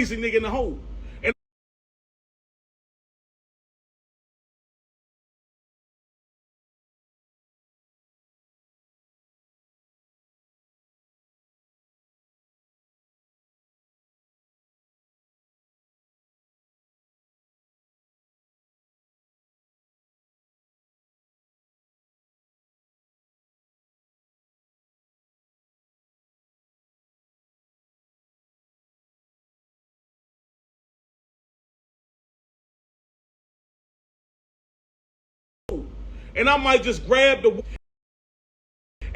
crazy nigga in the hole. And I might just grab the...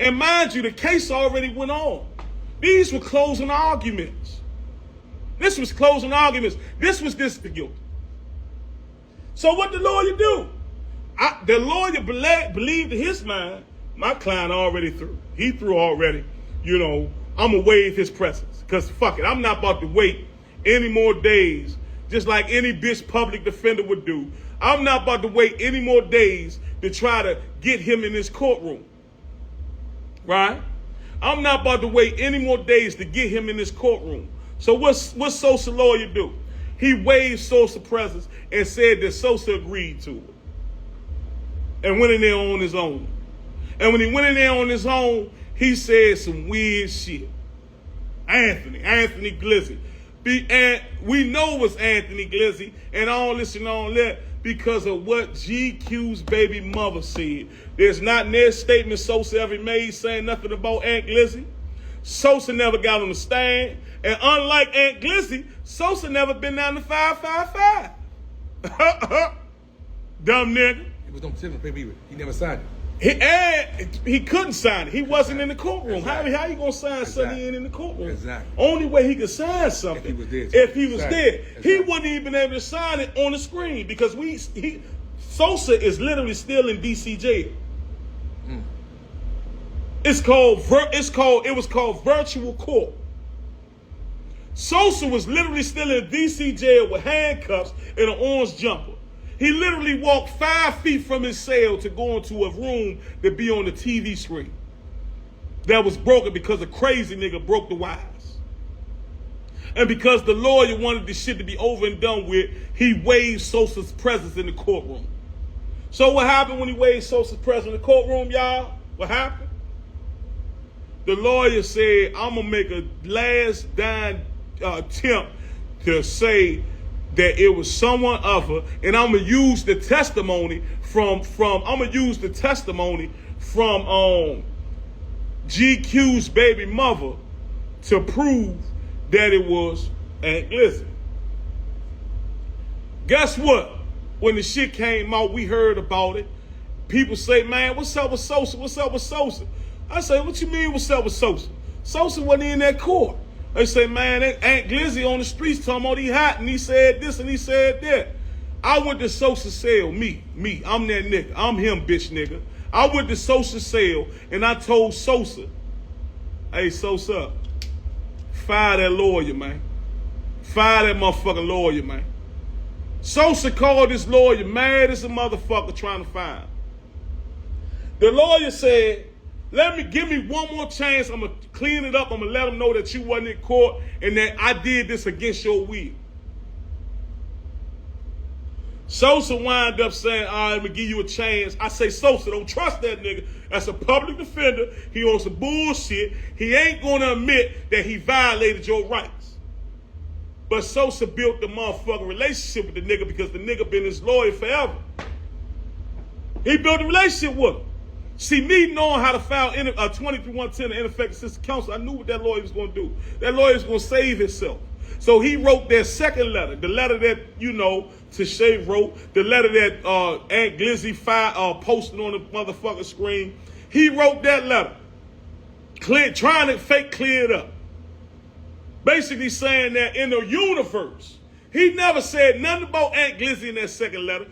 And mind you, the case already went on. These were closing arguments. This was closing arguments. This was guilty. So what the lawyer do? The lawyer believed in his mind, my client already threw. He threw already. You know, I'm going to waive his presence. Because fuck it, I'm not about to wait any more days, just like any bitch public defender would do. I'm not about to wait any more days to try to get him in this courtroom. Right? I'm not about to wait any more days to get him in this courtroom. So what's Sosa lawyer do? He waived Sosa presence and said that Sosa agreed to it. And went in there on his own. And when he went in there on his own, he said some weird shit. Antglizzy. And we know it was Antglizzy, and I don't listen on that because of what GQ's baby mother said. There's not near statement Sosa ever made saying nothing about Antglizzy. Sosa never got on the stand. And unlike Antglizzy, Sosa never been down to 555. Dumb nigga. It was no tip paper. He never signed it. He couldn't sign it. He wasn't in the courtroom. Exactly. How you gonna sign something in the courtroom? Exactly. Only way he could sign something if he was there. Exactly. He wouldn't even been able to sign it on the screen because Sosa is literally still in DC jail. It was called virtual court. Sosa was literally still in DC jail with handcuffs and an orange jumper. He literally walked 5 feet from his cell to go into a room to be on the TV screen. That was broken because a crazy nigga broke the wires. And because the lawyer wanted this shit to be over and done with, he waived Sosa's presence in the courtroom. So what happened when he waived Sosa's presence in the courtroom, y'all? What happened? The lawyer said, I'm going to make a last dying attempt to say that it was someone other, and I'm gonna use the testimony from GQ's baby mother to prove that it was Antglizzy. Guess what? When the shit came out, we heard about it. People say, man, what's up with Sosa? What's up with Sosa? I say, what you mean what's up with Sosa? Sosa wasn't in that court. They say, man, Antglizzy on the streets talking about he hot, and he said this and he said that. I went to Sosa's cell, me, I'm that nigga. I'm him, bitch nigga. I went to Sosa's cell, and I told Sosa, hey, Sosa, fire that lawyer, man. Fire that motherfucking lawyer, man. Sosa called this lawyer mad as a motherfucker trying to fire him. The lawyer said, give me one more chance. I'm going to clean it up. I'm going to let them know that you wasn't in court and that I did this against your will. Sosa wind up saying, all right, I'm going to give you a chance. I say, Sosa, don't trust that nigga. That's a public defender. He on some bullshit. He ain't going to admit that he violated your rights. But Sosa built the motherfucking relationship with the nigga because the nigga been his lawyer forever. He built a relationship with him. See, me knowing how to file 23-110 and ineffective assistance counsel, I knew what that lawyer was going to do. That lawyer was going to save himself. So he wrote that second letter, the letter that, you know, Syke wrote, the letter that Antglizzy posted on the motherfucking screen. He wrote that letter, trying to fake clear it up. Basically saying that in the universe, he never said nothing about Antglizzy in that second letter.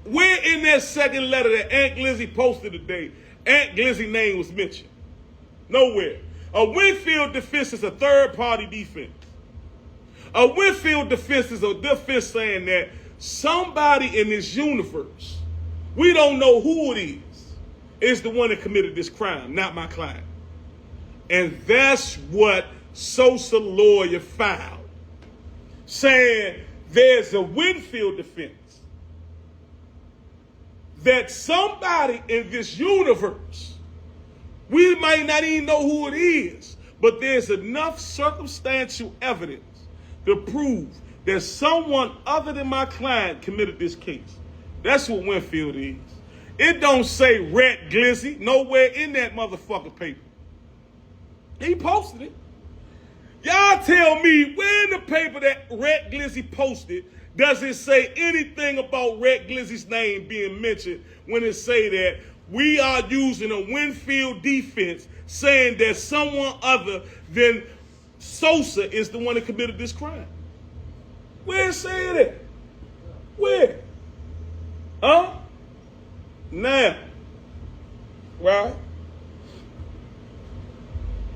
Where in that second letter that Antglizzy posted today, Antglizzy's name was mentioned? Nowhere. A Winfield defense is a third-party defense. A Winfield defense is a defense saying that somebody in this universe, we don't know who it is the one that committed this crime, not my client. And that's what Sosa lawyer filed. saying there's a Winfield defense. That somebody in this universe, we might not even know who it is, but there's enough circumstantial evidence to prove that someone other than my client committed this case. That's what Winfield is. It don't say Rat Glizzy nowhere in that motherfucking paper. He posted it. Y'all tell me where in the paper that Rat Glizzy posted does it say anything about Rat Glizzy's name being mentioned when it say that we are using a Winfield defense saying that someone other than Sosa is the one that committed this crime? Where it say that? Where? Huh? Now, right?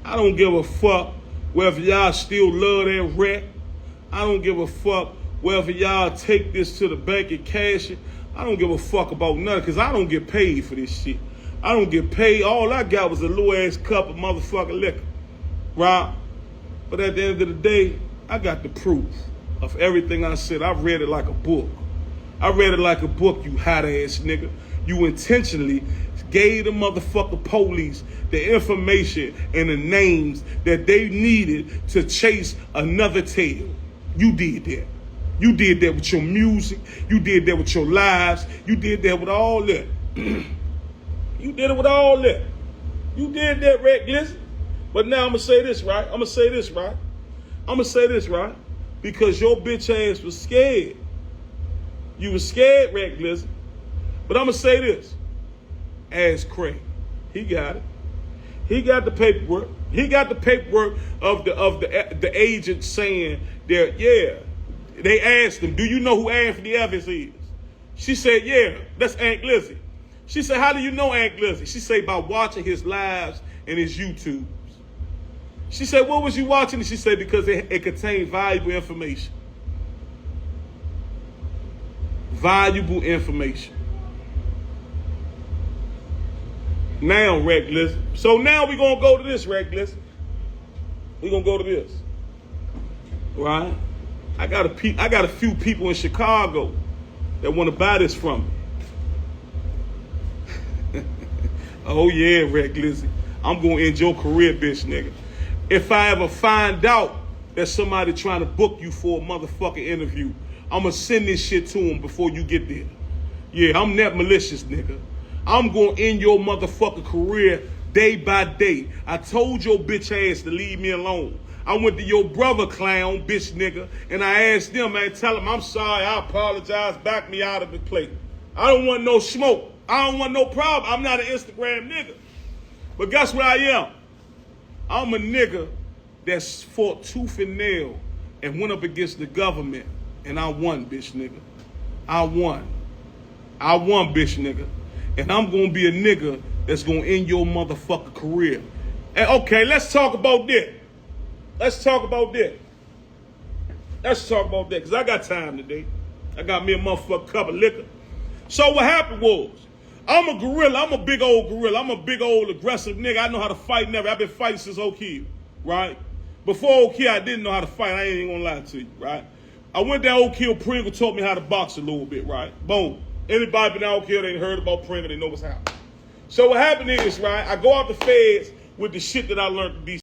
I don't give a fuck whether y'all still love that rat. I don't give a fuck whether y'all take this to the bank and cash it. I don't give a fuck about nothing because I don't get paid for this shit. I don't get paid. All I got was a little ass cup of motherfucking liquor, right? But at the end of the day, I got the proof of everything I said. I read it like a book. I read it like a book, you hot ass nigga. You intentionally gave the motherfucking police the information and the names that they needed to chase another tail. You did that. You did that with your music. You did that with your lives. You did that with all that. You did it with all that. You did that, Rat Glizzy. But now I'm going to say this, right? I'm going to say this, right? Because your bitch ass was scared. You was scared, Rat Glizzy. But I'm going to say this. Ask Craig. He got it. He got the paperwork. He got the paperwork of the agent saying that, yeah. They asked him, do you know who Anthony Evans is? She said, yeah, that's Antglizzy. She said, how do you know Antglizzy? She said, by watching his lives and his YouTubes. She said, what was you watching? And she said, because it contained valuable information. Valuable information. Now, Rat Glizzy. So now we're going to go to this, Rat Glizzy. We're going to go to this. Right? I got a few people in Chicago that want to buy this from me. Oh yeah, Rat Glizzy. I'm going to end your career, bitch, nigga. If I ever find out that somebody trying to book you for a motherfucking interview, I'm going to send this shit to them before you get there. Yeah, I'm that malicious, nigga. I'm going to end your motherfucking career day by day. I told your bitch ass to leave me alone. I went to your brother clown, bitch nigga, and I asked them, man, tell him I'm sorry, I apologize, back me out of the plate. I don't want no smoke. I don't want no problem. I'm not an Instagram nigga. But guess what I am? I'm a nigga that's fought tooth and nail and went up against the government, and I won, bitch nigga. I won, bitch nigga. And I'm going to be a nigga that's going to end your motherfucking career. And okay, let's talk about that. Let's talk about that, because I got time today. I got me a motherfucking cup of liquor. So what happened was, I'm a gorilla. I'm a big old gorilla. I'm a big old aggressive nigga. I know how to fight and everything. I've been fighting since Oak Hill, right? Before Oak Hill, I didn't know how to fight. I ain't even gonna lie to you, right? I went to Oak Hill. Pringle taught me how to box a little bit, right? Boom. Anybody been out here, they heard about Pringle, they know what's happening. So what happened is, right, I go out the feds with the shit that I learned to be